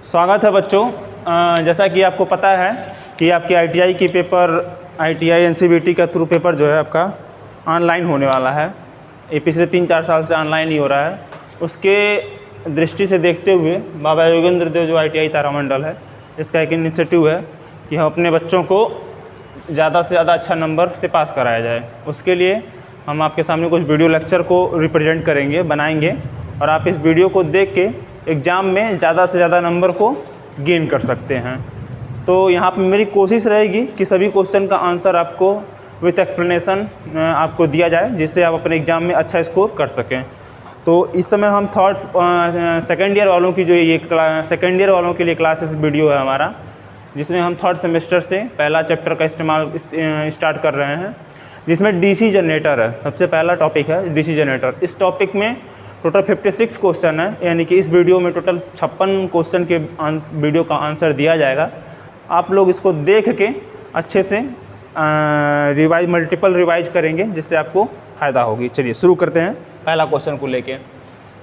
स्वागत है बच्चों। जैसा कि आपको पता है कि आपके आईटीआई के पेपर, आईटीआई एनसीवीटी का थ्रू पेपर जो है आपका ऑनलाइन होने वाला है। ये पिछले 3-4 साल से ऑनलाइन ही हो रहा है। उसके दृष्टि से देखते हुए बाबा योगेंद्र देव जो आईटीआई तारामंडल है, इसका एक इनिशिएटिव है कि हम अपने बच्चों को ज़्यादा से ज़्यादा अच्छा नंबर से पास कराया जाए। उसके लिए हम आपके सामने कुछ वीडियो लेक्चर को रिप्रेजेंट करेंगे, बनाएंगे, और आप इस वीडियो को देख के एग्ज़ाम में ज़्यादा से ज़्यादा नंबर को गेन कर सकते हैं। तो यहाँ पर मेरी कोशिश रहेगी कि सभी क्वेश्चन का आंसर आपको विथ एक्सप्लेनेशन आपको दिया जाए, जिससे आप अपने एग्ज़ाम में अच्छा स्कोर कर सकें। तो इस समय हम सेकेंड ईयर वालों की जो ये सेकेंड ईयर वालों के लिए क्लासेस वीडियो है हमारा, जिसमें हम थर्ड सेमेस्टर से पहला चैप्टर का इस्तेमाल स्टार्ट कर रहे हैं, जिसमें डीसी जनरेटर है। सबसे पहला टॉपिक है डीसी जनरेटर। इस टॉपिक में टोटल 56 क्वेश्चन है, यानी कि इस वीडियो में टोटल 56 क्वेश्चन के वीडियो का आंसर दिया जाएगा। आप लोग इसको देख के अच्छे से मल्टीपल रिवाइज करेंगे, जिससे आपको फ़ायदा होगी। चलिए शुरू करते हैं पहला क्वेश्चन को लेके।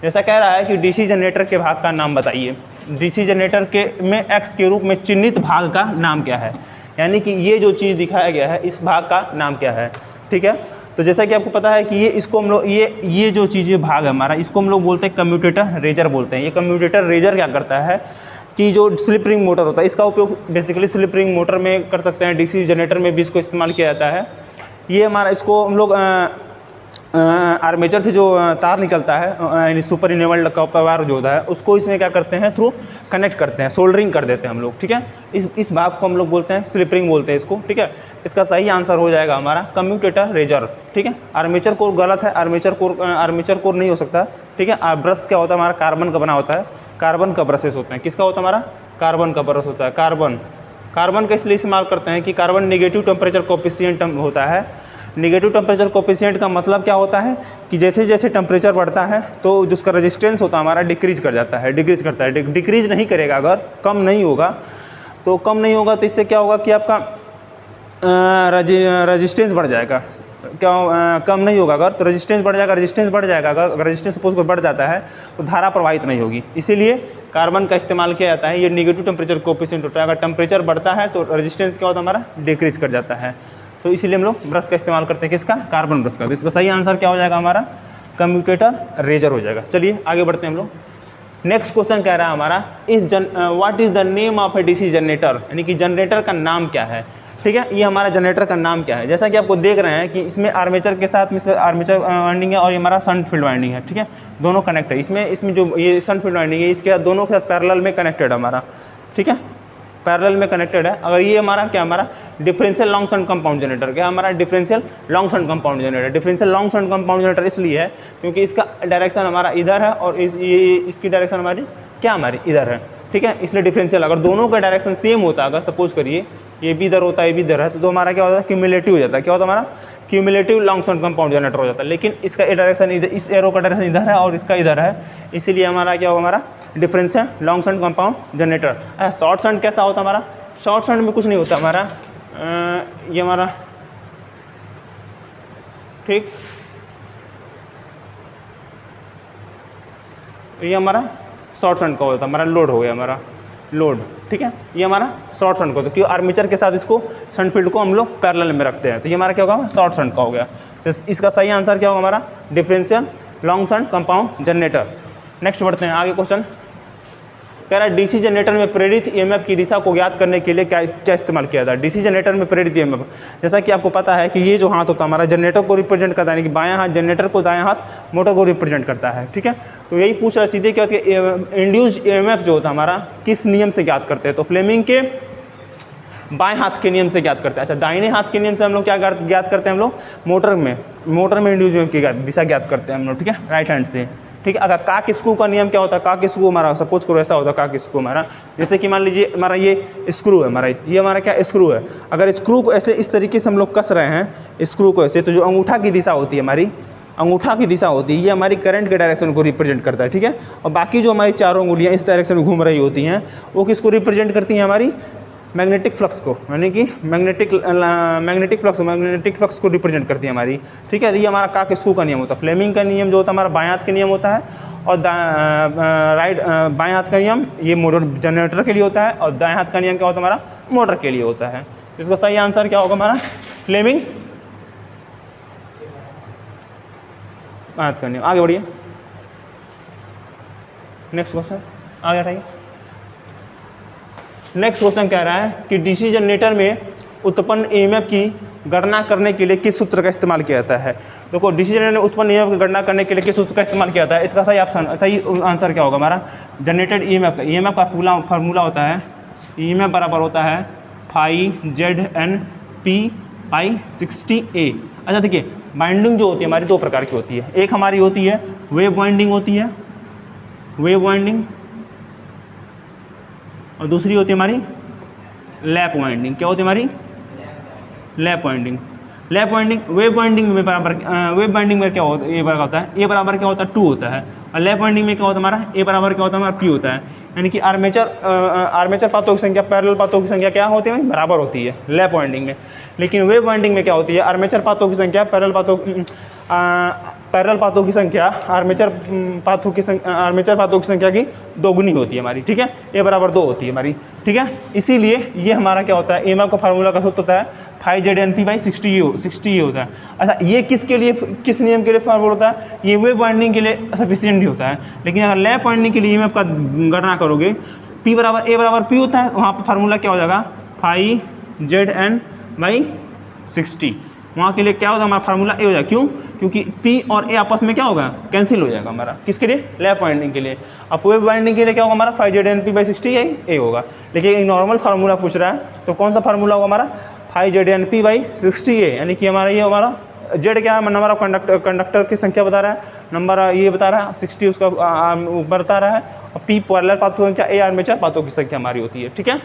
जैसा कह रहा है कि डीसी जनरेटर के भाग का नाम बताइए। डीसी जनरेटर के में एक्स के रूप में चिन्हित भाग का नाम क्या है, यानी कि ये जो चीज़ दिखाया गया है इस भाग का नाम क्या है। ठीक है, तो जैसा कि आपको पता है कि इसको हम लोग ये जो चीज़ भाग है हमारा, इसको हम लोग बोलते हैं कम्यूटेटर रेजर बोलते हैं। ये कम्यूटेटर रेजर क्या करता है कि जो स्लिप रिंग मोटर होता है, इसका उपयोग बेसिकली स्लिप रिंग मोटर में कर सकते हैं, डीसी जनरेटर में भी इसको इस्तेमाल किया जाता है। ये हमारा, इसको हम लोग आर्मेचर से जो तार निकलता है, यानी सुपर इनेबल्ड कॉपर जो होता है, उसको इसमें क्या करते हैं, थ्रू कनेक्ट करते हैं, सोल्डरिंग कर देते हैं हम लोग। ठीक है, इस भाग को हम लोग बोलते हैं स्लिप रिंग बोलते हैं इसको। ठीक है, इसका सही आंसर हो जाएगा हमारा कम्यूटेटर रेजर। ठीक है, आर्मेचर कोर गलत है, आर्मेचर कोर नहीं हो सकता। ठीक है, ब्रश क्या होता है हमारा, कार्बन का बना होता है, कार्बन का ब्रशेस होते हैं। किसका होता है हमारा, कार्बन का ब्रश होता है। कार्बन का इसलिए इस्तेमाल करते हैं कि कार्बन नेगेटिव टेम्परेचर कोफिशिएंट होता है। नेगेटिव टेम्परेचर कोफिशिएंट का मतलब क्या होता है कि जैसे जैसे टेम्परेचर बढ़ता है तो जो उसका रेजिस्टेंस होता है हमारा डिक्रीज कर जाता है, डिक्रीज करता है। डिक्रीज नहीं करेगा, अगर कम नहीं होगा तो इससे क्या होगा कि आपका रेजिस्टेंस बढ़ जाएगा। कम नहीं होगा अगर, तो रेजिस्टेंस बढ़ जाएगा। अगर रेजिस्टेंस सपोज बढ़ जाता है तो धारा प्रवाहित नहीं होगी। इसीलिए कार्बन का इस्तेमाल किया जाता है। ये नेगेटिव टेम्परेचर कोफिशिएंट होता है। अगर टेम्परेचर बढ़ता है तो रेजिस्टेंस क्या होता है हमारा, डिक्रीज कर जाता है। तो इसीलिए हम लोग ब्रश का इस्तेमाल करते हैं, किसका, कार्बन ब्रश का। तो इसका सही आंसर क्या हो जाएगा हमारा, कम्यूटेटर रेजर हो जाएगा। चलिए आगे बढ़ते हैं हम लोग। नेक्स्ट क्वेश्चन कह रहा है हमारा what is the name of A DC generator, यानी कि जनरेटर का नाम क्या है। ठीक है, ये हमारा जनरेटर का नाम क्या है। जैसा कि आपको देख रहे हैं कि इसमें आर्मेचर के साथ में आर्मेचर वाइंडिंग है और ये हमारा शन फील्ड वाइंडिंग है। ठीक है, दोनों कनेक्ट है। इसमें जो ये शन फील्ड वाइंडिंग है, इसके दोनों के साथ पैरेलल में कनेक्टेड है हमारा। ठीक है, पैरेलल में कनेक्टेड है। अगर ये हमारा क्या, हमारा differential long shunt compound generator, क्या हमारा differential long shunt compound generator. Differential long shunt compound generator इसलिए है क्योंकि इसका डायरेक्शन हमारा इधर है और इसकी डायरेक्शन हमारी क्या, हमारी इधर है। ठीक है, इसलिए डिफरेंशियल, अगर दोनों का डायरेक्शन सेम होता, अगर सपोज करिए ये भी इधर होता है, ये भी इधर है, तो हमारा क्या होता है, क्यूमुलेटिव हो जाता है। क्या होता है हमारा, cumulative long shunt compound generator हो जाता है। लेकिन इसका डायरेक्शन इधर, इस एरो का डायरेक्शन इधर है और इसका इधर है, इसीलिए हमारा क्या होगा, हमारा differential long shunt compound generator. Short shunt कैसा होता है हमारा, शॉर्ट शंट में कुछ नहीं होता हमारा, ये हमारा, ठीक, ये हमारा शॉर्ट शंट का होता है, हमारा लोड हो गया, हमारा लोड। ठीक है, ये हमारा शॉर्ट शंट का होता है, क्योंकि आर्मेचर के साथ इसको शंट फील्ड को हम लोग पैरेलल में रखते हैं, तो ये हमारा क्या होगा, शॉर्ट शंट का हो गया। तो इसका सही आंसर क्या होगा हमारा, differential long shunt compound generator. Next बढ़ते हैं आगे। क्वेश्चन कह रहा है डीसी जनरेटर में प्रेरित ईएमएफ की दिशा को ज्ञात करने के लिए क्या इस्तेमाल किया था। डीसी जनरेटर में प्रेरित ईएमएफ, जैसा कि आपको पता है कि ये जो हाथ होता है हमारा जनरेटर को रिप्रेजेंट करता है, यानी कि बायां हाथ जनरेटर को, दायां हाथ मोटर को रिप्रेजेंट करता है। ठीक है, तो यही पूछ रहा है सीधे क्या होता है, इंड्यूस्ड ईएमएफ जो होता है हमारा किस नियम से ज्ञात करते हैं। तो फ्लेमिंग के बाएं हाथ के नियम से ज्ञात करते हैं। अच्छा, दाहिने हाथ के नियम से हम लोग क्या ज्ञात करते हैं, हम लोग मोटर में इंड्यूस्ड ईएमएफ की दिशा ज्ञात करते हैं हम लोग। ठीक है, राइट हैंड से। ठीक है, अगर काक स्क्रू का नियम क्या होता है, काक स्क्रू हमारा सपोज करो ऐसा होता है, काक स्क्रू हमारा, जैसे कि मान लीजिए हमारा ये स्क्रू है, हमारा ये हमारा क्या स्क्रू है। अगर स्क्रू को ऐसे इस तरीके से हम लोग कस रहे हैं स्क्रू को ऐसे, तो जो अंगूठा की दिशा होती है हमारी, अंगूठा की दिशा होती है, ये हमारी करंट के डायरेक्शन को रिप्रेजेंट करता है। ठीक है, और बाकी जो हमारी चारों उंगलियाँ इस डायरेक्शन में घूम रही होती हैं, वो किसको रिप्रेजेंट करती हैं, हमारी मैग्नेटिक फ्लक्स को, यानी कि मैग्नेटिक फ्लक्स को रिप्रेजेंट करती है हमारी। ठीक है, ये हमारा काक स्क्रू का नियम होता है। फ्लेमिंग का नियम जो होता है हमारा बायां हाथ के नियम होता है, और राइट बाएं हाथ का नियम ये मोटर जनरेटर के लिए होता है, और दाएं हाथ का नियम क्या होता है हमारा, मोटर के लिए होता है। इसका सही आंसर क्या होगा हमारा, फ्लेमिंग हाथ का नियम। आगे बढ़िए, नेक्स्ट क्वेश्चन आगे हटाइए। नेक्स्ट क्वेश्चन कह रहा है कि डीसी जनरेटर में उत्पन्न ईएमएफ की गणना करने के लिए किस सूत्र का इस्तेमाल किया जाता है। देखो डीसी जनरेटर में उत्पन्न ईएमएफ की गणना करने के लिए किस सूत्र का इस्तेमाल किया जाता है। इसका सही आंसर क्या होगा हमारा, जनरेटेड ईएमएफ का, ईएमएफ का फार्मूला होता है, ईएमएफ बराबर होता है φZnP/60A। अच्छा देखिए, बाइंडिंग जो होती है हमारी दो प्रकार की होती है, एक हमारी होती है वेव बाइंडिंग होती है, वेव बाइंडिंग, और दूसरी होती है हमारी लैप वाइंडिंग। क्या होती है हमारी, lap winding. Lap winding wave binding में बराबर, वेव बाइंडिंग में क्या होता है, ए बराबर होता है, ए बराबर क्या होता है 2 होता है, और लैप वाइंडिंग में क्या होता है हमारा, ए बराबर क्या होता है हमारा P होता है। यानी कि आर्मेचर पाथों की संख्या पैरेलल पाथों की संख्या क्या होती है, बराबर होती है लैप वाइंडिंग में। लेकिन वेव वाइंडिंग में क्या होती है, आर्मेचर पाथों की संख्या पैरेलल पाथों की संख्या आर्मेचर पाथों की संख्या की दोगुनी होती है हमारी, ठीक है, ए बराबर 2 होती है हमारी, ठीक है। इसीलिए ये हमारा क्या होता है, ईएमएफ का फार्मूला का सूत्र होता है φZnP/60A होता है। अच्छा ये किसके लिए, किस नियम के लिए फार्मूला होता है, ये वेव वाइंडिंग के लिए सफिशिएंट ही होता है। लेकिन अगर लैप वाइंडिंग के लिए ईएमएफ का गणना करोगे, P बराबर A बराबर P होता है, वहाँ पर फार्मूला क्या हो जाएगा φZn/60। वहाँ के लिए क्या होगा हमारा फार्मूला ए हो जाएगा, क्यों, क्योंकि P और A आपस में क्या होगा, कैंसिल हो जाएगा हमारा, किसके लिए, लैप वाइंडिंग के लिए। अब वेव वाइंडिंग के लिए क्या होगा हमारा φZnP/60A होगा। लेकिन एक नॉर्मल फार्मूला पूछ रहा है, तो कौन सा फार्मूला होगा हमारा φZnP/60A, यानी कि हमारा ये हमारा जेड क्या है, नंबर ऑफ कंडक्टर की संख्या बता रहा है, नंबर ये बता रहा है 60 उसका बता रहा है, और P पैरेलल पाथों की संख्या, A आर्मेचर पाथों की संख्या हमारी होती है, ठीक है।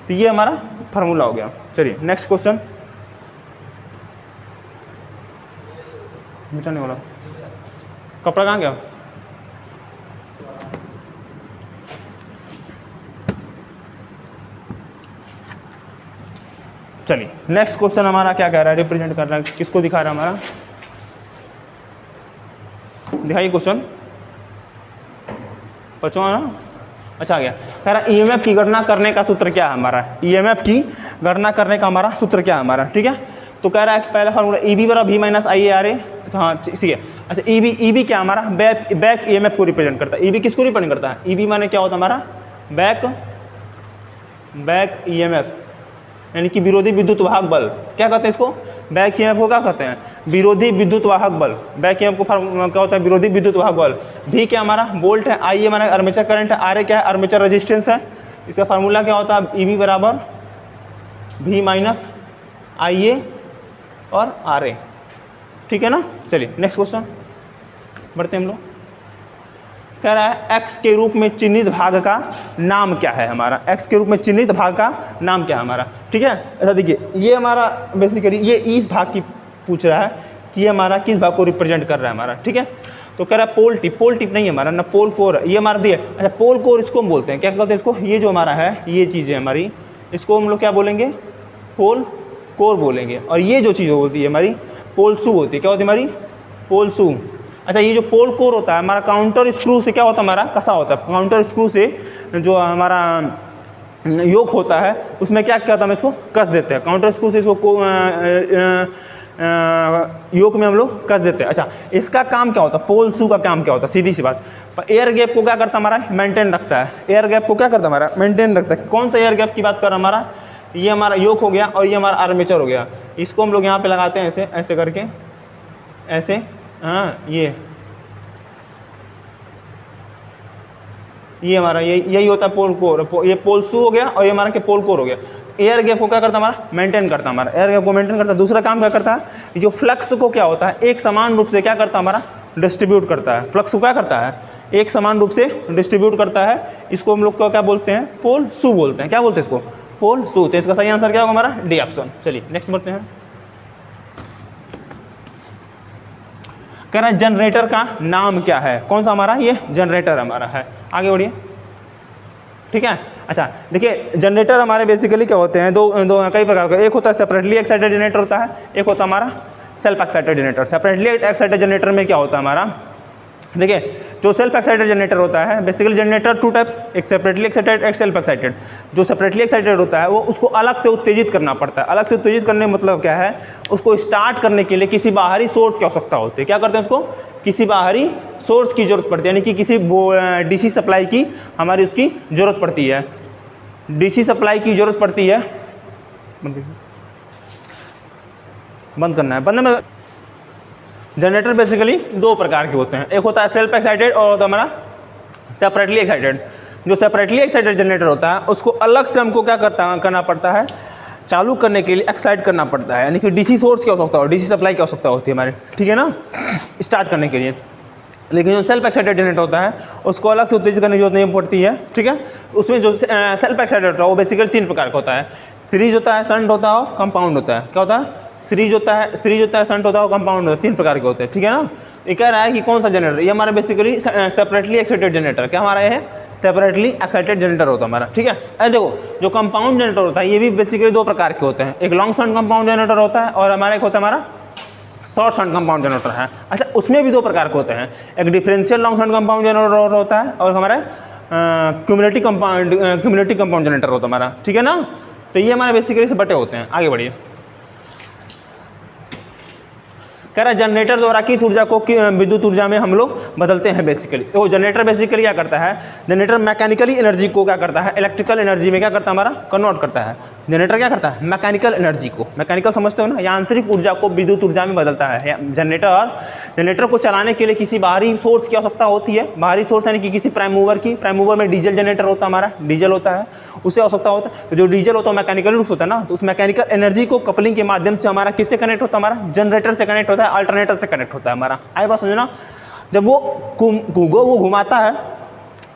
तो ये हमारा फार्मूला हो गया। चलिए नेक्स्ट क्वेश्चन, मिटाने वाला कपड़ा कहाँ गया, चलिए नेक्स्ट क्वेश्चन हमारा क्या कह रहा है, रिप्रेजेंट कर रहा है, किसको दिखा रहा है हमारा, दिखाइए क्वेश्चन, बचवा ना, अच्छा आ गया। कह रहा है ईएमएफ की गणना करने का सूत्र क्या है हमारा, ईएमएफ की गणना करने का हमारा सूत्र क्या है हमारा, ठीक है। तो कह रहा है कि पहला फार्मूला EB बराबर V - IARA। अच्छा हाँ इसी है। अच्छा EB क्या हमारा, बैक ईएमएफ को रिप्रेजेंट करता है। EB किसको रिप्रेजेंट करता है, EB माने क्या होता है हमारा, बैक ईएमएफ, यानी कि विरोधी विद्युत वाहक बल। क्या कहते हैं इसको, बैक ईएमएफ को क्या कहते हैं, विरोधी विद्युत वाहक बल। बैक ईएमएफ को क्या होता है, विरोधी विद्युत वाहक बल। V क्या हमारा वोल्ट है, IA माना आर्मेचर करंट है, RA क्या है, आर्मेचर रेजिस्टेंस है। इसका फार्मूला क्या होता है, EB बराबर V - IA और RA, ठीक है ना। चलिए नेक्स्ट क्वेश्चन बढ़ते हैं हम लोग। कह रहा है x के रूप में चिन्हित भाग का नाम क्या है हमारा, x के रूप में चिन्हित भाग का नाम क्या है हमारा, ठीक है। ऐसा देखिए ये हमारा बेसिकली ये इस भाग की पूछ रहा है कि ये हमारा किस भाग को रिप्रेजेंट कर रहा है हमारा, ठीक है। तो कह रहा है पोल टिप नहीं है हमारा ना, पोल कोर ये हमारा दिया। अच्छा पोल कोर इसको हम बोलते हैं, क्या कहते हैं इसको, ये जो हमारा है ये चीज़ है हमारी, इसको हम लोग क्या बोलेंगे, पोल कोर बोलेंगे। और ये जो चीज़ होती है हमारी पोल शू होती है, क्या होती है हमारी, पोल शू। अच्छा ये जो पोल कोर होता है हमारा काउंटर स्क्रू से क्या होता है हमारा, कसा होता है, काउंटर स्क्रू से जो हमारा योक होता है उसमें क्या कहता है, हम इसको कस देते हैं, काउंटर स्क्रू से इसको योक में हम लोग कस देते हैं। अच्छा इसका काम क्या होता है, पोल शू का काम क्या होता है, सीधी सी बात, एयर गैप को क्या करता है हमारा, मेंटेन रखता है। एयर गैप को क्या करता है हमारा, मेंटेन रखता है। कौन सा एयर गैप की बात कर रहा है हमारा, ये हमारा योक हो गया और ये हमारा आर्मेचर हो गया। इसको हम लोग यहाँ पे लगाते हैं ऐसे ऐसे करके, ऐसे, हाँ ये हमारा यही होता है पोल कोर। ये पोल शू हो गया और ये हमारा के पोल कोर हो गया। एयर गैप को क्या करता है हमारा, मेंटेन करता है हमारा, एयर गैप को मेंटेन करता है। दूसरा काम क्या करता है, जो फ्लक्स को क्या होता है एक समान रूप से क्या करता है हमारा, डिस्ट्रीब्यूट करता है। फ्लक्स को क्या करता है, एक समान रूप से डिस्ट्रीब्यूट करता है। इसको हम लोग क्या बोलते हैं, पोल शू बोलते हैं। क्या बोलते हैं इसको, पोल शू। तो इसका सही आंसर क्या होगा हमारा, डी ऑप्शन। चलिए नेक्स्ट बढ़ते हैं। कह रहा है जनरेटर का नाम क्या है, कौन सा हमारा, ये जनरेटर हमारा है। आगे बढ़िए, ठीक है। अच्छा देखिए जनरेटर हमारे बेसिकली क्या होते हैं, दो कई प्रकार का, एक होता है सेपरेटली एक्साइटेड जनरेटर होता है, एक होता है हमारा self excited generator. Separately excited generator में क्या होता है हमारा, देखिए जो सेल्फ एक्साइटेड जनरेटर होता है, बेसिकली जनरेटर टू टाइप्स, एक सेपरेटली एक्साइटेड, एक सेल्फ एक्साइटेड। जो सेपरेटली एक्साइटेड होता है वो उसको अलग से उत्तेजित करना पड़ता है। अलग से उत्तेजित करने का मतलब क्या है, उसको स्टार्ट करने के लिए किसी बाहरी सोर्स की आवश्यकता होती है। क्या करते हैं उसको, किसी बाहरी सोर्स की जरूरत पड़ती है, यानी कि किसी डीसी सप्लाई की हमारी उसकी ज़रूरत पड़ती है, डीसी सप्लाई की ज़रूरत पड़ती है। बंद करना है, बंद में। जनरेटर बेसिकली दो प्रकार के होते हैं, एक होता है सेल्फ एक्साइटेड और होता है हमारा सेपरेटली एक्साइटेड। जो सेपरेटली एक्साइटेड जनरेटर होता है उसको अलग से हमको क्या करना पड़ता है, चालू करने के लिए एक्साइट करना पड़ता है, यानी कि डीसी सोर्स की आवश्यकता हो, डीसी सप्लाई की आवश्यकता होती है हमारे, ठीक है ना, स्टार्ट करने के लिए। लेकिन जो सेल्फ एक्साइटेड जनरेटर होता है उसको अलग से उत्तेजित करने की जरूरत नहीं पड़ती है, ठीक है। उसमें जो सेल्फ एक्साइटेड होता है वो बेसिकली तीन प्रकार का होता है, सीरीज होता है, शंट होता है, कंपाउंड होता है। क्या होता है, सीरीज होता है, शंट होता है, कंपाउंड होता है, तीन प्रकार के होते हैं, ठीक है ना। ये कह रहा है कि कौन सा जनरेटर, ये हमारा बेसिकली सेपरेटली एक्साइटेड जनरेटर, क्या हमारा ये है, सेपरेटली एक्साइटेड जनरेटर होता है हमारा, ठीक है। अरे देखो, जो कंपाउंड जनरेटर होता है ये भी बेसिकली दो प्रकार के होते हैं, एक लॉन्ग शंट कंपाउंड जनरेटर होता है और हमारा एक होता है हमारा शॉर्ट शंट कंपाउंड जनरेटर है। अच्छा, उसमें भी दो प्रकार के होते हैं, एक differential long shunt compound generator होता है और हमारा क्यूमुलेटिव कंपाउंड जनरेटर होता है हमारा, ठीक है ना। तो ये हमारे बेसिकली से बटे होते हैं। आगे बढ़िए, कह रहा है जनरेटर द्वारा किस ऊर्जा को विद्युत ऊर्जा में हम लोग बदलते हैं बेसिकली। तो जनरेटर बेसिकली क्या करता है, जनरेटर मैकेनिकली एनर्जी को क्या करता है, इलेक्ट्रिकल एनर्जी में क्या करता है, हमारा कन्वर्ट करता है। जनरेटर क्या करता है, मैकेनिकल एनर्जी को, मैकेनिकल समझते हो ना, यांत्रिक ऊर्जा को विद्युत ऊर्जा में बदलता है। जनरेटर को चलाने के लिए किसी बाहरी सोर्स की आवश्यकता होती है, बाहरी सोर्स यानी कि किसी प्राइम मूवर की। प्राइम मूवर में डीजल जनरेटर होता है हमारा, डीजल होता है, उससे आवश्यकता होता है। तो जो डीजल होता है मैकेनिकल रूप से होता है ना, तो उस मैकेनिकल एनर्जी को कपलिंग के माध्यम से हमारा किससे कनेक्ट होता है, हमारा जनरेटर से कनेक्ट होता है, अल्टरनेटर से कनेक्ट होता है हमारा। आए बात समझना, जब वो घुमाता है,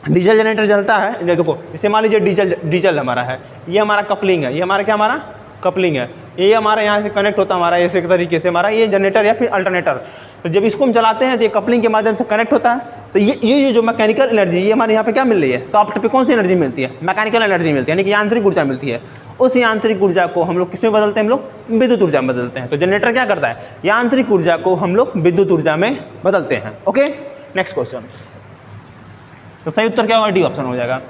डीजल जनरेटर चलता है, देखो इसे मान लीजिए डीजल हमारा है, ये हमारा कपलिंग है, ये हमारा क्या, हमारा कपलिंग है, ये हमारा यहाँ से कनेक्ट होता है हमारा ऐसे तरीके से हमारा ये जनरेटर या फिर अल्टरनेटर। तो जब इसको हम चलाते हैं तो ये कपलिंग के माध्यम से कनेक्ट होता है। तो ये जो मैकेनिकल एनर्जी ये हमारे यहाँ पे क्या मिल रही है, सॉफ्ट पे कौन सी एनर्जी मिलती है, मैकेनिकल एनर्जी मिलती है, यानी कि यांत्रिक ऊर्जा मिलती है। उस यांत्रिक ऊर्जा को हम लोग किस में बदलते हैं, हम लोग विद्युत ऊर्जा में बदलते हैं। तो जनरेटर क्या करता है, यांत्रिक ऊर्जा को हम लोग विद्युत ऊर्जा में बदलते हैं। Okay, next question. तो सही उत्तर क्या होगा, डी ऑप्शन हो जाएगा।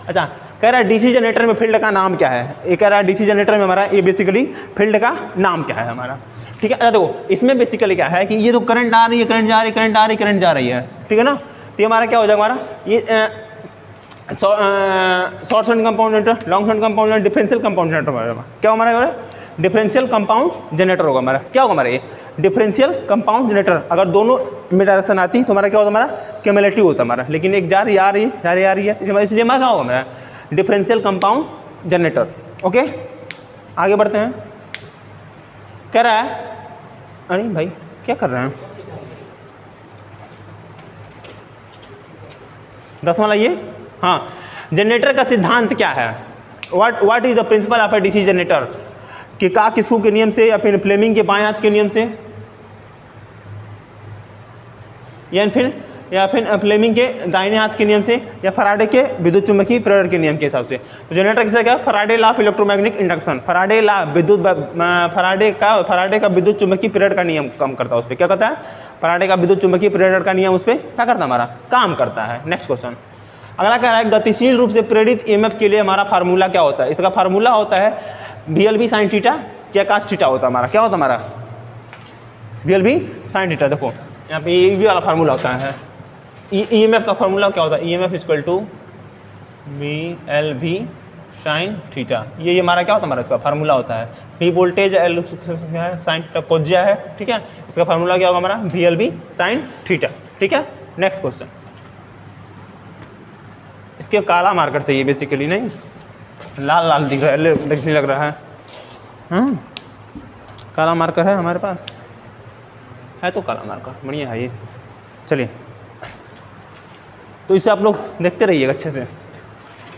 अच्छा, कह रहा है डीसी जनरेटर में फील्ड का नाम क्या है। ये कह रहा है डीसी जनरेटर में हमारा ये बेसिकली फील्ड का नाम क्या है हमारा, ठीक है। अच्छा देखो, इसमें बेसिकली क्या है कि ये तो करंट आ रही है, करंट जा रही है, करंट आ रही है, करंट जा रही है, ठीक है ना। तो ये हमारा क्या हो जाएगा, हमारा ये short shunt compound generator, long shunt compound generator, differential compound generator हमारा क्या हमारा डिफरेंशियल कंपाउंड जनरेटर होगा हमारा। क्या होगा हमारा ये डिफरेंशियल कंपाउंड जनरेटर। अगर दोनों में डायरेक्शन आती तो हमारा क्या होता है, हमारा क्यूमुलेटिव होता है हमारा, लेकिन एक जा रही आ रही है, इसलिए हमारा क्या होगा, हमारा डिफरेंशियल कंपाउंड जनरेटर। ओके, आगे बढ़ते हैं। कह रहा है, अरे भाई क्या कर रहे हैं, 10वां लाइए। हाँ, जनरेटर का सिद्धांत क्या है, what is the principle of A DC generator, कि किस्कू के नियम से या फिर फ्लेमिंग के बाएं हाथ के नियम से या फिर फ्लेमिंग के दाहिने हाथ के नियम से या फराडे के विद्युत चुम्बकीय प्रेरण के नियम के हिसाब से। तो जनरेटर किसका क्या, Faraday law of electromagnetic induction, Faraday का विद्युत चुम्बकीय प्रेरण का नियम काम करता है उस पर। क्या करता है, फराडे का विद्युत चुम्बकीय प्रेरण का नियम उस पर क्या करता है, हमारा काम करता है। नेक्स्ट क्वेश्चन, अगला कह रहा है गतिशील रूप से प्रेरित ईएमएफ के लिए हमारा फार्मूला क्या होता है। इसका फार्मूला होता है VLB sin थीटा क्या cos थीटा होता है हमारा। क्या होता है हमारा VLB sin थीटा। देखो यहाँ पे ये भी वाला फार्मूला होता है। ईएमएफ का फार्मूला क्या होता है, EMF equal to VLB sin theta. ये हमारा क्या होता है, हमारा इसका फार्मूला होता है। V voltage, L sin theta कोज्या है, ठीक है। इसका फार्मूला क्या होगा हमारा VLB sin थीटा, ठीक है। नेक्स्ट क्वेश्चन, इसके काला मार्कर चाहिए बेसिकली, नहीं लाल लाल दिख रहा है, देखने लग रहा है। काला मार्कर है हमारे पास, है तो काला मार्कर बढ़िया है ये। चलिए, तो इसे आप लोग देखते रहिएगा अच्छे से।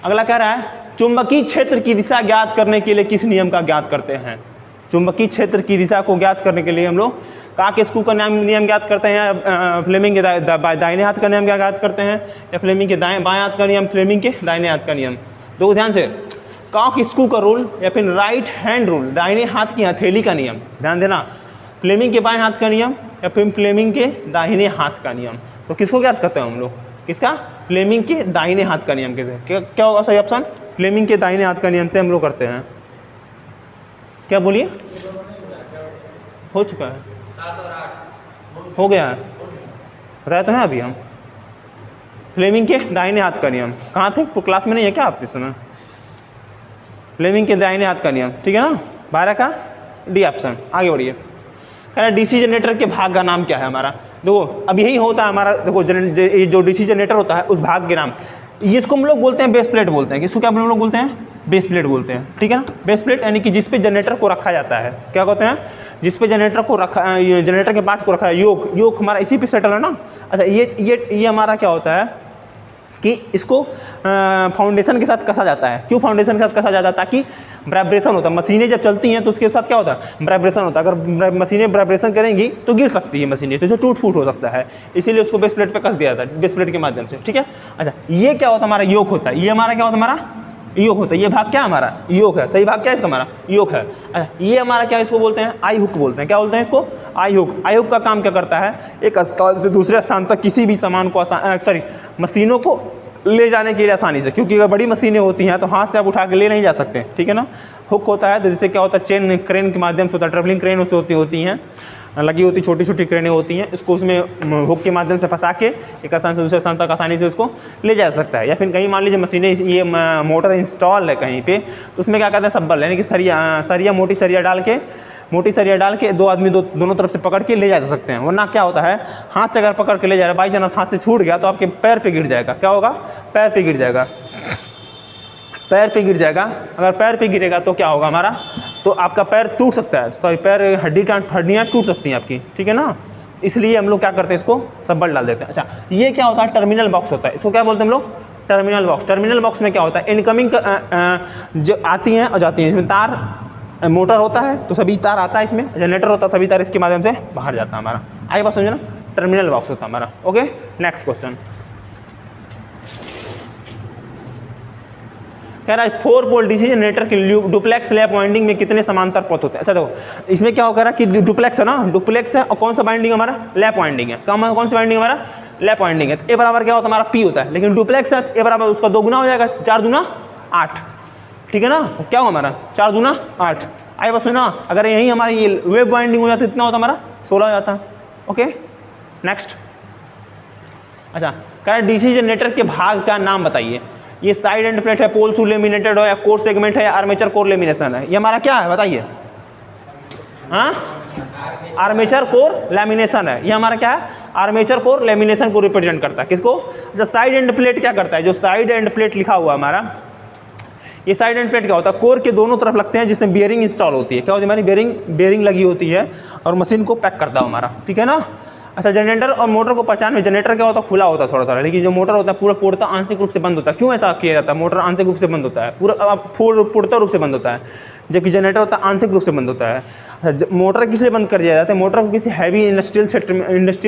अगला कह रहा है चुंबकीय क्षेत्र की दिशा ज्ञात करने के लिए किस नियम का ज्ञात करते हैं। चुंबकीय क्षेत्र की दिशा को ज्ञात करने के लिए हम लोग किस्कू का नियम ज्ञात करते हैं, फ्लेमिंग के दाहिने हाथ का नियम क्या ज्ञात करते हैं, या फ्लेमिंग के बाएं हाथ का नियम, फ्लेमिंग के दाहिने हाथ का नियम। तो ध्यान से, किस्कू का रूल या फिर राइट हैंड रूल, दाहिने हाथ की हथेली का नियम, ध्यान देना। फ्लेमिंग के बाएं हाथ का नियम या फिर फ्लेमिंग के दाहिने हाथ का नियम। तो किसको ज्ञात करते हैं हम लोग, किसका? फ्लेमिंग के दाहिने हाथ का नियम कैसे? क्या होगा सही ऑप्शन? फ्लेमिंग के दाहिने हाथ का नियम से हम लोग करते हैं। क्या बोलिए? हो चुका है, 7 और 8 हो गया है, बताया तो है अभी हम। फ्लेमिंग के दाहिने हाथ का नियम कहाँ थे? क्लास में नहीं है क्या आप इस समय? फ्लेमिंग के दाहिने हाथ का नियम, ठीक है ना? 12 का डी ऑप्शन। आगे बढ़िए। कह रहा है डीसी जनरेटर के भाग का नाम क्या है हमारा? देखो अब यही होता है हमारा, देखो जो डीसी जनरेटर होता है उस भाग के नाम, ये इसको हम लोग बोलते हैं बेस प्लेट बोलते हैं। किसको क्या हम लोग बोलते हैं? बेस प्लेट बोलते हैं, ठीक है ना? बेस प्लेट यानी कि जिस पे जनरेटर को रखा जाता है। क्या कहते हैं? जिस पे जनरेटर को रखा, जनरेटर के पार्ट को रखा है, योक हमारा इसी पे सेटल है ना। अच्छा ये हमारा क्या होता है कि इसको फाउंडेशन के साथ कसा जाता है। क्यों फाउंडेशन के साथ कसा जाता है? ताकि वाइब्रेशन होता है। मशीनें जब चलती हैं तो उसके साथ क्या होता है? वाइब्रेशन होता है। अगर मशीनें वाइब्रेशन करेंगी तो गिर सकती है मशीनें, तो जो टूट फूट हो सकता है, इसीलिए उसको बेस प्लेट पे कस दिया जाता है, बेस प्लेट के माध्यम से, ठीक है। अच्छा ये क्या होता है? हमारा योक होता है। ये हमारा क्या होता है? हमारा योक होता है। ये भाग क्या हमारा? योक है। सही भाग क्या है इसका? हमारा योक है। अच्छा ये हमारा क्या इसको बोलते हैं? आई हुक बोलते हैं। क्या बोलते हैं इसको? आई हुक। आई हुक का काम क्या करता है? एक स्थान से दूसरे स्थान तक किसी भी सामान को मशीनों को ले जाने के लिए आसानी से, क्योंकि अगर बड़ी मशीनें होती हैं तो हाथ से आप उठा के ले नहीं जा सकते, ठीक है ना। हुक होता है तो जिससे क्या होता है? चेन क्रेन के माध्यम से होता है, ट्रेवलिंग क्रेन उससे होती हैं, लगी होती छोटी छोटी क्रेनें होती हैं, इसको उसमें हुक के माध्यम से फंसा के एक स्थान से दूसरे स्थान तक आसानी से उसको ले जा सकता है। या फिर कहीं मान लीजिए मशीनें ये मोटर इंस्टॉल है कहीं पे, तो उसमें क्या कहते हैं? सब्बल, यानी कि सरिया मोटी सरिया डाल के दो आदमी दोनों तरफ से पकड़ के ले जा सकते हैं। वरना क्या होता है? हाथ से अगर पकड़ के ले जा रहा है, बाई चांस हाथ से छूट गया तो आपके पैर पे गिर जाएगा। क्या होगा? पैर पे गिर जाएगा, पैर पे गिर जाएगा। अगर पैर पे गिरेगा तो क्या होगा हमारा? तो आपका पैर टूट सकता है, सॉरी पैर हड्डियाँ टूट सकती हैं आपकी, ठीक है ना। इसलिए हम लोग क्या करते हैं? इसको सब्बल डाल देते हैं। अच्छा ये क्या होता है? टर्मिनल बॉक्स होता है। इसको क्या बोलते हैं हम लोग? Terminal box. टर्मिनल बॉक्स में क्या होता है? इनकमिंग जो आती हैं और जाती हैं, इसमें तार, मोटर होता है तो सभी तार आता है, इसमें जनरेटर होता है सभी तार इसके माध्यम से बाहर जाता है हमारा। आगे बात समझना, टर्मिनल बॉक्स होता है हमारा। ओके नेक्स्ट क्वेश्चन कह रहा है 4 पोल डीसी जनरेटर के डुप्लेक्स लैप वाइंडिंग में कितने समांतर पथ होते हैं? अच्छा देखो इसमें क्या होगा कि डुप्लेक्स है ना, डुप्लेक्स है और कौन सा वाइंडिंग हमारा? लैप वाइंडिंग है। कौन सा वाइंडिंग हमारा? लैप वाइंडिंग है। तो ए बराबर क्या होता है? हमारा पी होता है। लेकिन डुप्लेक्स है ए बराबर उसका 2 गुना हो जाएगा, 4 दूना 8, ठीक है ना। तो क्या हो हमारा? 4 दूना 8। आइए बस सुना, अगर यही हमारी ये वेब वाइंडिंग हो जाती इतना होता हमारा 16 हो जाता। Okay next. अच्छा कह रहा है डीसी जनरेटर के भाग का नाम बताइए। ये साइड एंड प्लेट है, पोल शू लेमिनेटेड हो, या कोर सेगमेंट है, या आर्मेचर कोर लेमिनेशन है? ये हमारा क्या है बताइए? हाँ आर्मेचर कोर लेमिनेशन है। ये हमारा क्या है? आर्मेचर कोर लेमिनेशन को रिप्रेजेंट करता है। किसको? जो साइड एंड प्लेट क्या करता है? जो साइड एंड प्लेट लिखा हुआ हमारा, ये साइड एंड प्लेट क्या होता है? कोर के दोनों तरफ लगते हैं, जिसमें बियरिंग इंस्टॉल होती है। क्या होती है? हमारी बियरिंग लगी होती है और मशीन को पैक करता है हमारा, ठीक है ना। अच्छा जनरेटर और मोटर को पहचान में, जनरेटर क्या होता है? खुला होता है थोड़ा थोड़ा, लेकिन जो मोटर होता है पूरा पूर्णतः आंशिक रूप से बंद होता है। क्यों ऐसा किया जाता है? मोटर आंशिक रूप से बंद होता है, पूर्णतः रूप से बंद होता है, जबकि जनरेटर होता है आंशिक रूप से बंद होता है। मोटर किस लिए बंद कर दिया जाता है? मोटर को किसी हैवी इंडस्ट्रियल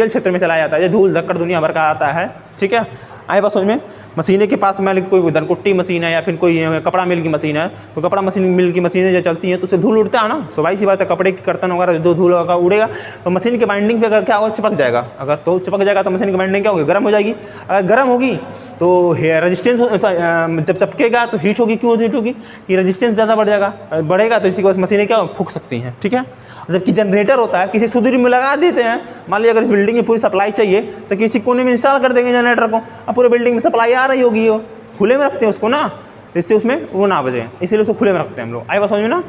क्षेत्र में चलाया जाता है, जो धूल धक्कड़ दुनिया भर का आता है, ठीक है। आए बात समझ में। मशीनें के पास मान लीजिए कोई धनकुट्टी मशीन है या फिर कोई कपड़ा मिल की मशीन है, तो कपड़ा मिल की मशीनें जो चलती हैं तो उससे धूल उड़ता है ना, स्वाभाविक सी बात है। कपड़े की कर्तन वगैरह जो धूल होगा उड़ेगा तो मशीन के बाइंडिंग पे अगर क्या होगा? चिपक जाएगा। अगर तो चिपक जाएगा तो मशीन की बाइंडिंग क्या होगी? गर्म हो जाएगी। अगर गर्म होगी तो रेजिस्टेंस जब चपकेगा तो हीट होगी। क्यों हीट होगी? कि रेजिस्टेंस ज़्यादा बढ़ जाएगा, बढ़ेगा तो इसी के बाद मशीनें क्या फूक सकती हैं, ठीक है। जबकि जनरेटर होता है किसी सुदूर में लगा देते हैं। मान लीजिए अगर इस बिल्डिंग में पूरी सप्लाई चाहिए तो किसी कोने में इंस्टॉल कर देंगे जनरेटर को, अब पूरे बिल्डिंग में सप्लाई आ रही होगी, वो खुले में रखते हैं उसको ना, इससे उसमें वो ना बजे, इसीलिए उसको खुले में रखते हैं हम लोग। आए बात समझ में ना,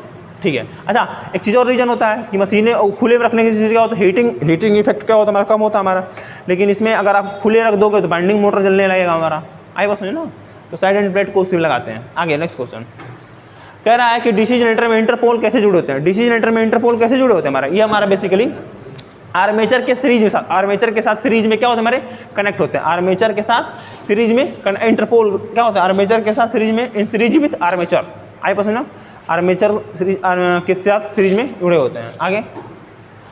ठीक है। अच्छा एक चीज़ और रीज़न होता है कि मशीनें खुले में रखने की चीज़ क्या होता है? हीटिंग इफेक्ट क्या होता है हमारा? कम होता है हमारा। लेकिन इसमें अगर आप खुले रख दोगे तो बाइंडिंग मोटर जलने लगेगा हमारा। आए बात समझ ना। तो साइड एंड प्लेट को उसी में लगाते हैं। आगे नेक्स्ट क्वेश्चन कह रहा है कि डीसी जनरेटर में इंटरपोल कैसे जुड़े होते हैं? डीसी जनरेटर में इंटरपोल कैसे जुड़े होते हैं हमारा? ये हमारा बेसिकली आर्मेचर के सीरीज में आर्मेचर के साथ सीरीज में क्या होता है? हमारे कनेक्ट होते हैं। आर्मेचर के साथ सीरीज में इंटरपोल क्या होता है? आर्मेचर के साथ सीरीज में, इन सीरीज विथ आर्मेचर। आए पसंद ना, आर्मेचर सीरीज के साथ सीरीज में जुड़े होते हैं। आगे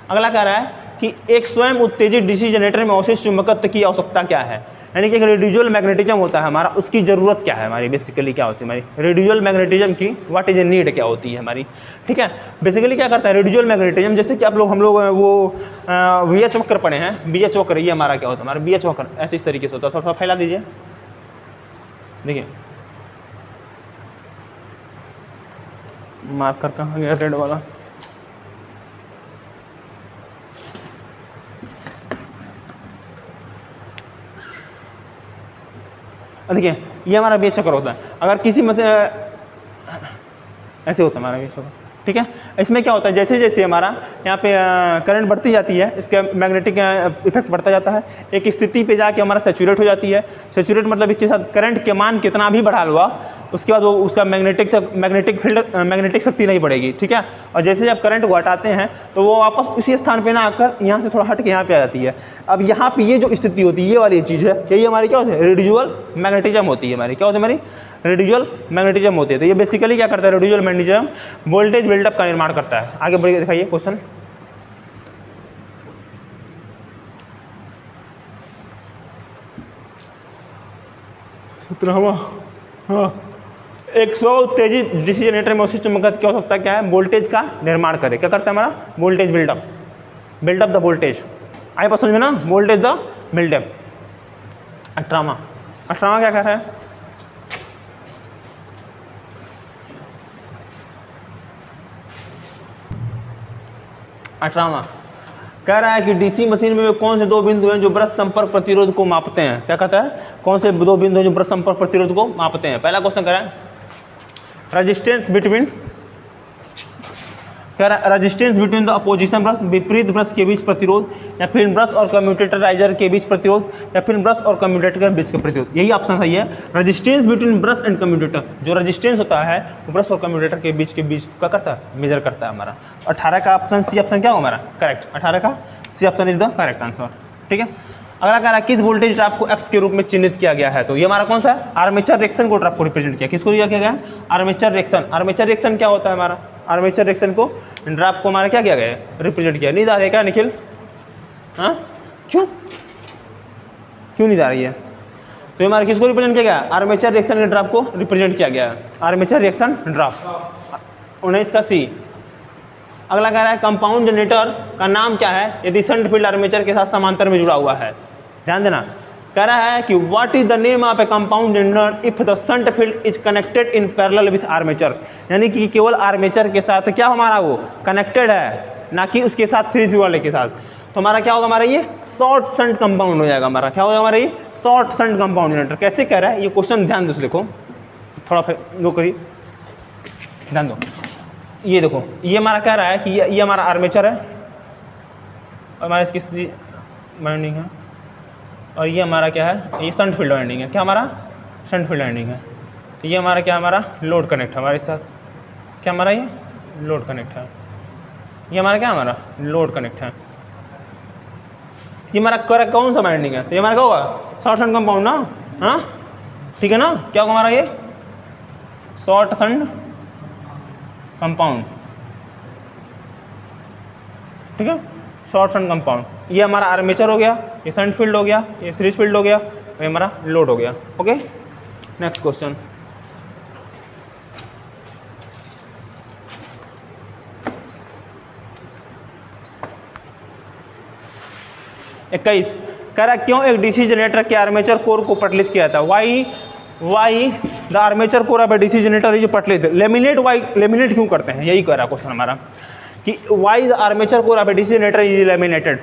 अगला कह रहा है कि एक स्वयं उत्तेजित डीसी जनरेटर में अवशिष्ट चुंबकत्व की आवश्यकता क्या है? यानी कि एक रेडिजुअल मैग्नेटिज्म होता है हमारा, उसकी ज़रूरत क्या है हमारी, बेसिकली क्या होती है हमारी रेडिजुअल मैग्नेटिज्म की व्हाट इज ए नीड क्या होती है हमारी, ठीक है। बेसिकली क्या करता है रेडिजुअल मैग्नेटिज्म, जैसे कि हम लोग वो BH वक्र पढ़े हैं, BH वक्र, ये हमारा क्या होता है हमारा BH वक्र ऐसे इस तरीके से होता है। थोड़ा फैला दीजिए, देखिए मार्कर कहाँ गया रेड वाला, देखिए ये हमारा BH वक्र होता है। अगर किसी में से ऐसे होता है हमारा BH वक्र, ठीक है। इसमें क्या होता है जैसे जैसे हमारा यहाँ पे करंट बढ़ती जाती है, इसका मैग्नेटिक इफेक्ट बढ़ता जाता है, एक स्थिति पे जाके हमारा सेचुरेट हो जाती है। सेचुरेट मतलब इसके साथ करंट के मान कितना भी बढ़ा हुआ, उसके बाद वो उसका मैग्नेटिक शक्ति नहीं बढ़ेगी, ठीक है। और जैसे जब करंट को हटाते हैं तो वो वापस उसी स्थान पे ना आकर यहाँ से थोड़ा हट के यहाँ पे आ जाती है। अब यहाँ पे ये जो स्थिति होती है, ये वाली चीज़ है, यही हमारी क्या होती है रेडिजुअल मैग्नेटिज्म होती है हमारी, क्या होती है हमारी रेडिजुअल मैग्नेटिज्म होती है। तो ये बेसिकली क्या करता है रेडिजुअल मैग्नेटिज्म वोल्टेज बिल्डअप का निर्माण करता है। आगे बढ़िए दिखाइए क्वेश्चन, हाँ, एक स्व उत्तेजित डीसी जनरेटर में उसी चुंबकत्व क्या हो सकता है, क्या है वोल्टेज का निर्माण करे, क्या करता है हमारा वोल्टेज बिल्डअप द वोल्टेज। आए पास समझ में ना, वोल्टेज द बिल्डअप। अट्रामा क्या कर रहा है, अट्रामा कह रहा है कि डीसी मशीन में कौन से दो बिंदु हैं जो ब्रश संपर्क प्रतिरोध को मापते हैं, क्या कहता है कौन से दो बिंदु हैं जो ब्रश संपर्क प्रतिरोध को मापते हैं। पहला क्वेश्चन कह रहा है रेजिस्टेंस बिटवीन, कह रहा है resistance between the opposition brush, विपरीत ब्रश के बीच प्रतिरोध, या फिर ब्रश और कम्यूटेटराइजर के बीच प्रतिरोध, या फिर ब्रश और कम्यूटेटर के बीच का प्रतिरोध। यही ऑप्शन सही है, resistance between brush and commutator. जो रेजिस्टेंस होता है वो ब्रश और कम्यूटेटर के बीच क्या करता है मेजर करता है हमारा। 18 का ऑप्शन सी ऑप्शन क्या हो हमारा करेक्ट, 18 का C option is the correct answer, ठीक है। अगला कह रहा है किस वोल्टेज ड्रॉप को एक्स के रूप में चिन्हित किया गया है, तो ये हमारा कौन सा है आर्मेचर रिएक्शन को ड्रॉप को रिप्रेजेंट किया, किसको दिया गया है आर्मेचर रिएक्शन। आर्मेचर रिएक्शन क्या होता है हमारा, आर्मेचर रिएक्शन को ड्रॉप को हमारा क्या किया गया है रिप्रेजेंट किया। नींद आ रही है क्या निखिल, हाँ क्यों नींद आ रही है, तो हमारा किसको रिप्रेजेंट किया गया आर्मेचर रिएक्शन के ड्रॉप को रिप्रेजेंट किया गया है, आर्मेचर रिएक्शन ड्रॉप 19 का सी। अगला कह रहा है कंपाउंड जनरेटर का नाम क्या है यदि शंट फील्ड आर्मेचर के साथ समांतर में जुड़ा हुआ है। ध्यान देना, कह रहा है कि what is the name of A compound generator if the shunt field is connected in parallel with armature, यानी कि केवल आर्मेचर के साथ क्या हमारा वो कनेक्टेड है, ना कि उसके साथ सीरीज वाले के साथ। तो हमारा क्या होगा हमारा ये शॉर्ट शंट कंपाउंड हो जाएगा हमारा, क्या होगा हमारा ये शॉर्ट शंट कंपाउंड जनरेटर। कैसे कह रहा है ये क्वेश्चन ध्यान दो, देखो थोड़ा लो करिए ध्यान दो। ये देखो ये हमारा कह रहा है कि ये हमारा आर्मेचर है और हमारा इसकी वाइंडिंग है, और ये हमारा क्या है ये शंट फील्ड वाइंडिंग है, क्या हमारा शंट फील्ड वाइंडिंग है। तो ये हमारा क्या हमारा लोड कनेक्ट है हमारे साथ, क्या हमारा ये लोड कनेक्ट है, ये हमारा क्या हमारा लोड कनेक्ट है। ये हमारा कौन सा वाइंडिंग है, तो ये हमारा क्या होगा शॉर्ट शंट कंपाउंड ना, हाँ ठीक है ना, क्या होगा हमारा ये शॉर्ट शंट कंपाउंड, ठीक है शॉर्ट शंट कंपाउंड। ये हमारा आर्मेचर हो गया, ये शंट फील्ड हो गया, ये सीरीज फील्ड हो गया, ये हमारा लोड हो गया। ओके नेक्स्ट क्वेश्चन, इक्कीस कह रहा क्यों एक डीसी जनरेटर के आर्मेचर कोर को पटलित किया था, why the armature core of A DC generator जो पटलित लेमिनेट, लेमिनेट क्यों करते हैं, यही कह रहा क्वेश्चन हमारा कि why the armature core of A DC generator is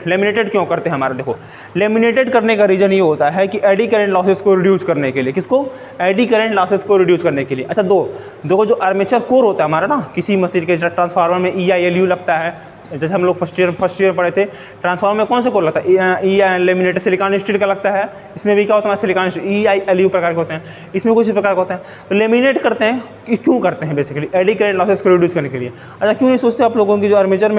laminated क्यों करते हैं हमारा। देखो लेमिनेटेड करने का रीजन ये होता है कि एडी करंट लॉसेस को रिड्यूस करने के लिए, किसको एडी करंट लॉसेस को रिड्यूस करने के लिए। अच्छा दो जो आर्मेचर कोर होता है हमारा ना किसी मशीन के ट्रांसफार्मर में EILU लगता है, जैसे हम लोग फर्स्ट ईयर पढ़े थे ट्रांसफार्मर में कौन से कोर लगता है लेमिनेटेड सिलिकॉन स्टील का लगता है, इसमें भी क्या होता है सिलिकॉन EILU प्रकार के होते हैं, इसमें कुछ प्रकार का होता है। तो लेमिनेट करते हैं कि क्यों करते हैं बेसिकली एडी करंट लॉसेस को रिड्यूस करने के लिए। अच्छा क्यों नहीं सोचते आप लोगों की जो आर्मेचर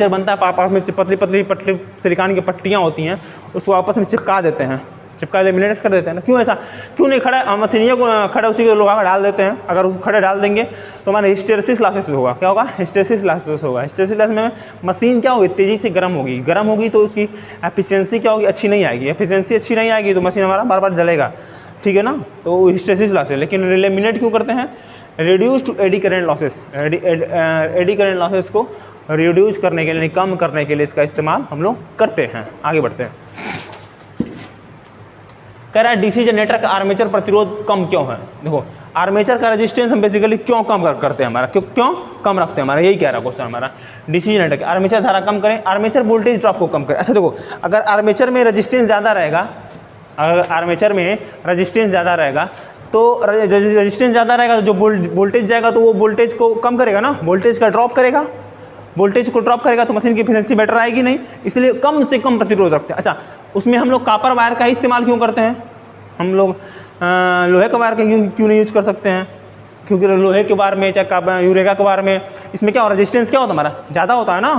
बनता है आपस में पतली सिलिकॉन की पट्टियाँ होती हैं उसको आपस में चिपका देते हैं, चिपका लेमिनेट कर देते हैं ना। क्यों ऐसा, क्यों नहीं खड़ा मशीनिया को खड़ा उसी को लोहा का डाल देते हैं। अगर उस खड़े डाल देंगे तो हमारा हिस्टेरेसिस लॉसेस होगा। क्या होगा? हिस्टेरेसिस लॉसेस होगा। हिस्टेरेसिस लॉस में मशीन क्या होगी? तेज़ी से गर्म होगी। गर्म होगी तो उसकी एफिशिएंसी क्या होगी? अच्छी नहीं आएगी। एफिशिएंसी अच्छी नहीं आएगी तो मशीन हमारा बार बार जलेगा, ठीक है ना। तो हिस्टेरेसिस लॉस है। लेकिन लेमिनेट क्यों करते हैं? Reduce to eddy current losses, eddy current losses को रिड्यूस करने के लिए, कम करने के लिए इसका इस्तेमाल हम लोग करते हैं। आगे बढ़ते हैं। कह रहा है डीसी जनरेटर का आर्मेचर प्रतिरोध कम क्यों है। देखो आर्मेचर का रेजिस्टेंस हम बेसिकली क्यों कम करते हैं हमारा, क्यों कम रखते हैं हमारा, यही कह रहा क्वेश्चन हमारा। डीसी जनरेटर का आर्मेचर धारा कम करें, आर्मेचर वोल्टेज ड्रॉप को कम करें। अच्छा देखो, अगर आर्मेचर में रेजिस्टेंस ज़्यादा रहेगा, अगर आर्मेचर में रेजिस्टेंस ज़्यादा रहेगा तो रेजिस्टेंस ज़्यादा रहेगा तो जो वोल्टेज जाएगा तो वो वोल्टेज को कम करेगा ना, वोल्टेज का ड्रॉप करेगा। वोल्टेज को ड्रॉप करेगा तो मशीन की एफिशिएंसी बेटर आएगी नहीं, इसलिए कम से कम प्रतिरोध रखते हैं। अच्छा, उसमें हम लोग कॉपर वायर का ही इस्तेमाल क्यों करते हैं? हम लोग लोहे के वायर का क्यों नहीं यूज कर सकते हैं? क्योंकि लोहे के वायर में चाहे यूरेका के वायर में, इसमें क्या रेजिस्टेंस क्या होता है हमारा? ज़्यादा होता है ना।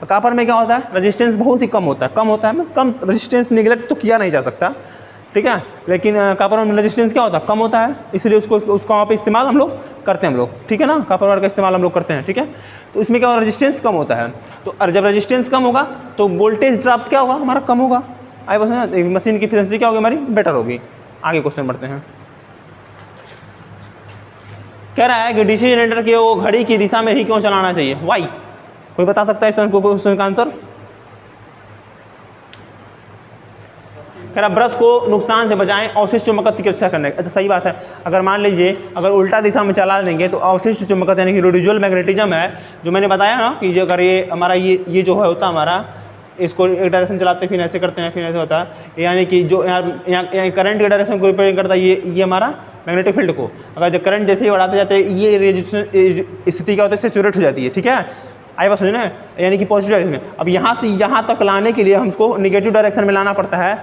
कॉपर में क्या होता है? रेजिस्टेंस बहुत ही कम होता है। कम रेजिस्टेंस निगलेक्ट तो किया नहीं जा सकता, ठीक है, लेकिन कॉपर में रेजिस्टेंस क्या होता है? कम होता है, इसलिए उसको वहाँ पे इस्तेमाल हम लोग करते हैं हम लोग, ठीक है ना। कॉपर वायर का इस्तेमाल हम लोग करते हैं, ठीक है। तो इसमें क्या होगा? रेजिस्टेंस कम होता है। तो जब रेजिस्टेंस कम होगा तो वोल्टेज ड्रॉप क्या होगा? हमारा कम होगा। आए बस ना, मशीन की एफिशिएंसी क्या होगी? हमारी बेटर होगी। आगे क्वेश्चन बढ़ते हैं। कह रहा है कि डीसी जनरेटर के वो घड़ी की दिशा में ही क्यों चलाना चाहिए? वाई? कोई बता सकता है इस क्वेश्चन का आंसर? कह रहा ब्रश को नुकसान से बचाएं अवशिष्ट चुंबकत्व की रक्षा करने। अच्छा सही बात है। अगर मान लीजिए अगर उल्टा दिशा में चला देंगे तो अवशिष्ट चुंबकत्व यानी कि रेडिजुअल मैग्नेटिज्म है, जो मैंने बताया ना कि जो अगर ये हमारा ये जो है होता है हमारा, इसको एक डायरेक्शन चलाते फिर ऐसे करते हैं फिर ऐसे होता है, यानी कि जो यहाँ करंट के डायरेक्शन को रिप्रेजेंट करता है ये हमारा मैग्नेटिक फील्ड को। अगर जो करंट जैसे ही बढ़ाते जाते हैं ये स्थिति क्या होता है? सेचुरेट हो जाती है, ठीक है। आई बात समझना है, यानी कि पॉजिटिव डायरेक्शन में। अब यहाँ से यहाँ तक लाने के लिए हमको निगेटिव डायरेक्शन में लाना पड़ता है,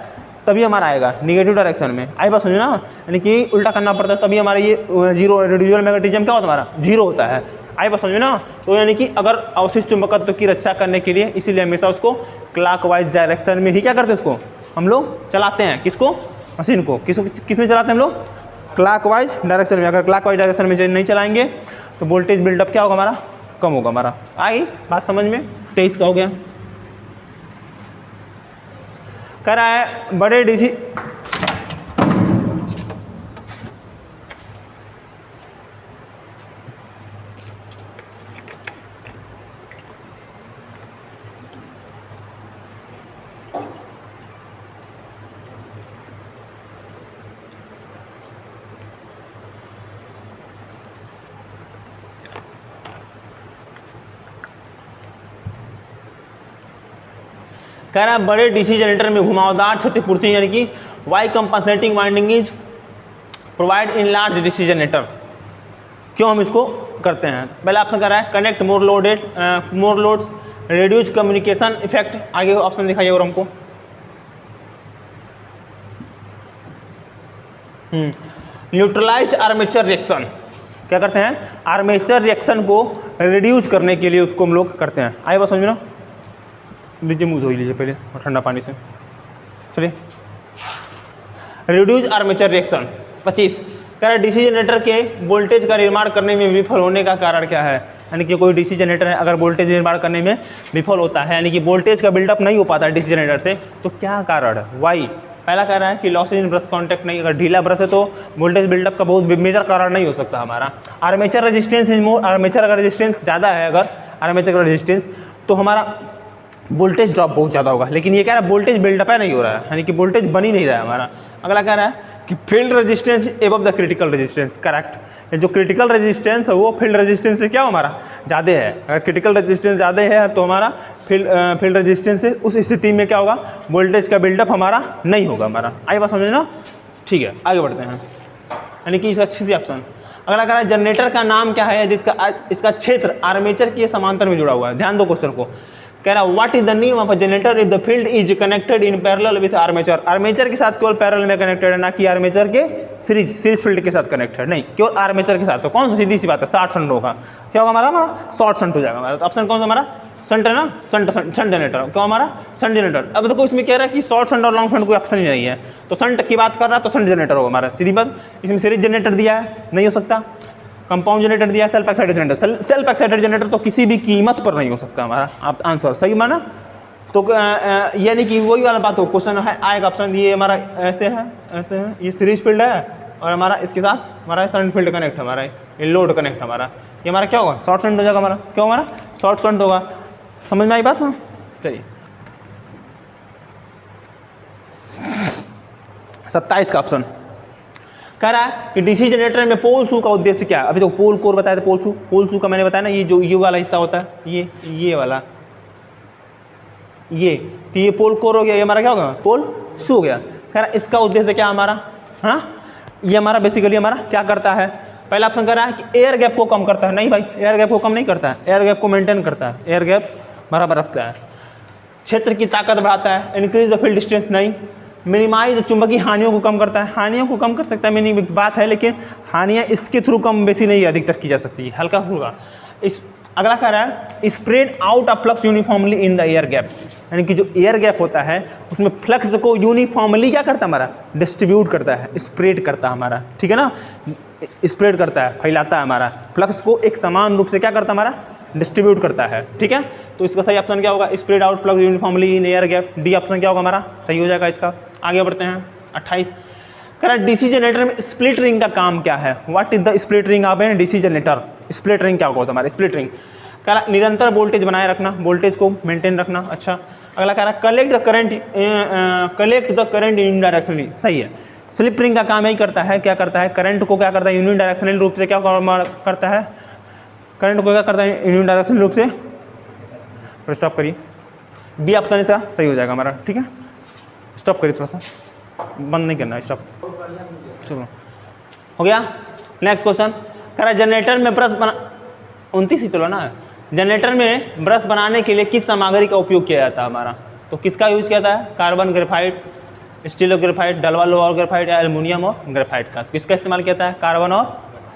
तभी हमारा आएगा निगेटिव डायरेक्शन में। आई बात समझना, यानी कि उल्टा करना पड़ता है, तभी हमारा ये जीरो रेडिजुअल मैग्नेटिज्म क्या होता है? हमारा जीरो होता है। आई बात समझे ना। तो यानी कि अगर अवशिष्ट चुंबकत्व की रक्षा करने के लिए, इसीलिए हमेशा उसको क्लॉकवाइज डायरेक्शन में ही क्या करते हैं? उसको हम लोग चलाते हैं। किसको? मशीन को। किस में चलाते हैं हम लोग? क्लॉकवाइज डायरेक्शन में। अगर क्लॉकवाइज डायरेक्शन में नहीं चलाएंगे तो वोल्टेज बिल्डअप क्या होगा? हमारा कम होगा। हमारा आई बात समझ में? 23 का हो गया। कह रहा है बड़े डीसी कह रहा है बड़े डीसी जनरेटर में घुमावदार क्षतिपूर्ति यानी कि Y compensating winding is provide in large DC generator. क्यों हम इसको करते हैं? पहला ऑप्शन कह रहा है कनेक्ट मोर लोड्स रिड्यूस कम्युनिकेशन इफेक्ट। आगे ऑप्शन दिखाइए और हमको। Neutralised armature reaction. क्या करते हैं? आर्मेचर रिएक्शन को रिड्यूस करने के लिए उसको हम लोग करते हैं। आइए बस समझना, लीजिए मुँह धो लीजिए पहले ठंडा पानी से। चलिए, रिड्यूस आर्मेचर रिएक्शन 25 कह रहा डीसी जनरेटर के वोल्टेज का निर्माण करने में विफल होने का कारण क्या है? यानी कि कोई डीसी जनरेटर है अगर वोल्टेज निर्माण करने में विफल होता है, यानी कि वोल्टेज का बिल्डअप नहीं हो पाता है डीसी जनरेटर से, तो क्या कारण है? वाई? पहला कह रहा है कि लॉसेज इन ब्रश कॉन्टैक्ट नहीं, अगर ढीला ब्रश है तो वोल्टेज बिल्डअप का बहुत मेजर कारण नहीं हो सकता हमारा। Armature resistance is more, armature अगर रेजिस्टेंस ज़्यादा है, अगर आर्मेचर का रेजिस्टेंस, तो हमारा वोल्टेज ड्रॉप बहुत ज़्यादा होगा। लेकिन ये कह रहा है वोल्टेज बिल्डअप है नहीं हो रहा है, यानी कि वोल्टेज बन ही नहीं रहा है हमारा। अगला कह रहा है कि field resistance above the critical resistance. Correct, जो क्रिटिकल रेजिस्टेंस है वो फील्ड रेजिस्टेंस से क्या हमारा ज़्यादा है। अगर क्रिटिकल रेजिस्टेंस ज़्यादा है तो हमारा फील्ड रेजिस्टेंस से उस स्थिति में क्या होगा? वोल्टेज का बिल्डअप हमारा नहीं होगा हमारा। आई बात समझना? ठीक है, आगे बढ़ते हैं। यानी कि इसका अच्छी सी ऑप्शन। अगला कह रहा है जनरेटर का नाम क्या है जिसका इसका क्षेत्र आर्मेचर के समांतर में जुड़ा हुआ है? ध्यान दो क्वेश्चन को। कह रहा what is the name of a generator if the field is connected in parallel with armature. Armature के साथ केवल पैरेलल में कनेक्टेड है, ना कि आर्मेचर के सीरीज फील्ड के साथ कनेक्टेड नहीं, केवल आर्मेचर के साथ। तो कौन सा? सीधी सी बात है, शॉर्ट शंट होगा। क्या होगा हमारा? शॉर्ट शंट हो जाएगा हमारा। तो ऑप्शन कौन सा हमारा? शंट है ना, शंट जनरेटर, क्यों हमारा शंट जनरेटर। अब देखो इसमें कह रहा है कि शॉर्ट शंट और लॉन्ग शंट कोई ऑप्शन ही नहीं है, तो शंट की बात कर रहा है तो शंट जनरेटर होगा हमारा, सीधी बात। इसमें सीरीज जनरेटर दिया है, नहीं हो सकता। कंपाउंड जनरेटर दिया है, self excited generator, self excited generator तो किसी भी कीमत पर नहीं हो सकता हमारा। आप आंसर सही माना, तो यानी कि वही वाला बात हो, क्वेश्चन है आएगा ऑप्शन, ये हमारा ऐसे है, ये सीरीज फील्ड है और हमारा इसके साथ हमारा शंट फील्ड कनेक्ट है, हमारा ये लोड कनेक्ट हमारा, ये हमारा क्या होगा, शॉर्ट शंट हो जाएगा हमारा, क्यों हमारा शॉर्ट शंट होगा। समझ में आई बात ना। चलिए 27 का ऑप्शन कह रहा है कि डीसी जनरेटर में पोल शू का उद्देश्य क्या है। अभी तो पोल कोर बताया था, पोल शू का मैंने बताया ना, ये जो ये वाला हिस्सा होता है, ये वाला, ये तो ये पोल कोर हो गया, ये हमारा क्या होगा, पोल शू हो गया। कह रहा है इसका उद्देश्य क्या हमारा, हाँ ये हमारा बेसिकली हमारा क्या करता है। पहला ऑप्शन कह रहा है कि एयर गैप को कम करता है, नहीं भाई एयर गैप को कम नहीं करता है, एयर गैप को मेंटेन करता है, एयर गैप बराबर रखता है। क्षेत्र की ताकत बढ़ाता है, इंक्रीज द फील्ड स्ट्रेंथ नहीं। मिनिमाइज चुंबकीय हानियों को कम करता है, हानियों को कम कर सकता है, मिनी बात है, लेकिन हानियाँ इसके थ्रू कम बेसी नहीं अधिकतर की जा सकती है, हल्का होगा। इस अगला कह रहा है spread out of flux uniformly in the air gap, यानी कि जो एयर गैप होता है उसमें फ्लक्स को यूनिफॉर्मली क्या करता है हमारा, डिस्ट्रीब्यूट करता है, स्प्रेड करता है हमारा, ठीक है ना, स्प्रेड करता है, फैलाता है हमारा, फ्लक्स को एक समान रूप से क्या करता है हमारा, डिस्ट्रीब्यूट करता है, ठीक है। तो इसका सही ऑप्शन क्या होगा, spread out flux uniformly in air gap, D option क्या होगा हमारा, सही हो जाएगा इसका। आगे बढ़ते हैं 28 कह रहा है डीसी जनरेटर में स्प्लिट रिंग का काम क्या है, what is the split ring of an DC generator. Split ring क्या होगा हमारा, स्प्लिट रिंग कह रहा निरंतर वोल्टेज बनाए रखना, वोल्टेज को मेंटेन रखना। अच्छा अगला कह रहा है collect the current in directionally, सही है। स्लिप रिंग का काम यही करता है, क्या करता है, करंट को क्या करता है, यूनि डायरेक्शनल रूप से क्या करता है, करंट को क्या करता है, यूनि डायरेक्शनल रूप से। स्टॉप करिए, बी ऑप्शन इसका सही हो जाएगा हमारा, ठीक है। स्टॉप करिए, थोड़ा सा बंद नहीं करना है, स्टॉप, चलो हो गया। नेक्स्ट क्वेश्चन कह रहा है जनरेटर में ब्रश बना, 29 ही तो ना, जनरेटर में ब्रश बनाने के लिए किस सामग्री का उपयोग किया जाता है हमारा, तो किसका यूज किया जाता है, कार्बन ग्रेफाइट, स्टील ग्रेफाइट, डलवा लोहा ग्रेफाइट या एल्युमिनियम और ग्रेफाइट का। तो किसका इस्तेमाल किया जाता है, कार्बन और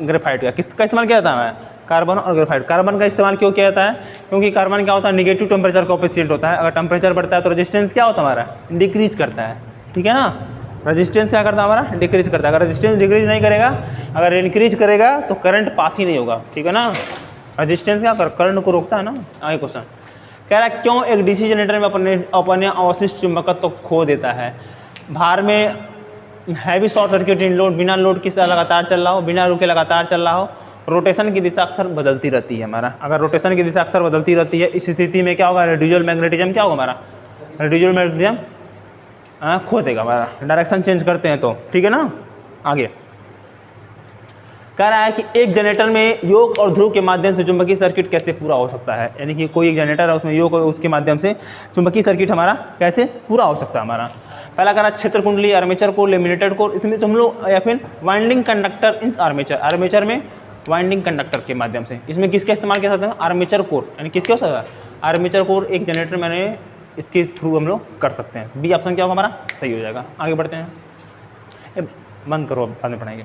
ग्रेफाइट का। किसका इस्तेमाल किया जाता है, कार्बन और ग्रेफाइट। कार्बन का इस्तेमाल क्यों किया जाता है, क्योंकि कार्बन क्या होता है, निगेटिव टेम्परेचर कोएफिशिएंट होता है, अगर टेम्परेचर बढ़ता है तो रेजिस्टेंस क्या होता है हमारा, डिक्रीज करता है, ठीक है ना। रेजिस्टेंस क्या करता है हमारा, डिक्रीज करता है। अगर रेजिस्टेंस डिक्रीज नहीं करेगा, अगर इंक्रीज करेगा तो करंट पास ही नहीं होगा, ठीक है ना। रेजिस्टेंस क्या करंट को रोकता है ना। आगे क्वेश्चन कह रहा है क्यों एक डीसी जनरेटर में अपने अवशिष्ट चुंबकत्व तो खो देता है। भार में heavy short circuit in load, बिना लोड के साथ लगातार चल रहा हो, बिना रुके लगातार चल रहा हो, रोटेशन की दिशा अक्सर बदलती रहती है हमारा। अगर रोटेशन की दिशा अक्सर बदलती रहती है, इस स्थिति में क्या होगा, रेडियल मैग्नेटिज्म क्या होगा हमारा, रेडियल मैग्नेटिज्म खो देगा हमारा, डायरेक्शन चेंज करते हैं तो, ठीक है ना। आगे कह रहा है कि एक जनरेटर में योक और ध्रुव के माध्यम से चुंबकीय सर्किट कैसे पूरा हो सकता है, यानी कि कोई एक जनरेटर है उसमें योक और उसके माध्यम से चुंबकीय सर्किट हमारा कैसे पूरा हो सकता है हमारा। पहला कह रहा है क्षेत्र कुंडली, आर्मेचर कोर, लेमिनेटेड कोर, इसमें तुम लोग या फिर winding conductor in armature, armature में वाइंडिंग कंडक्टर के माध्यम से। इसमें किसका इस्तेमाल किया जाता है, आर्मेचर कोर, यानी किसके हो सकता है, आर्मेचर कोर एक जनरेटर मैंने इसके थ्रू हम लोग कर सकते हैं। बी ऑप्शन क्या होगा हमारा, सही हो जाएगा। आगे बढ़ते हैं, बंद करो, बाद में पढ़ाएंगे।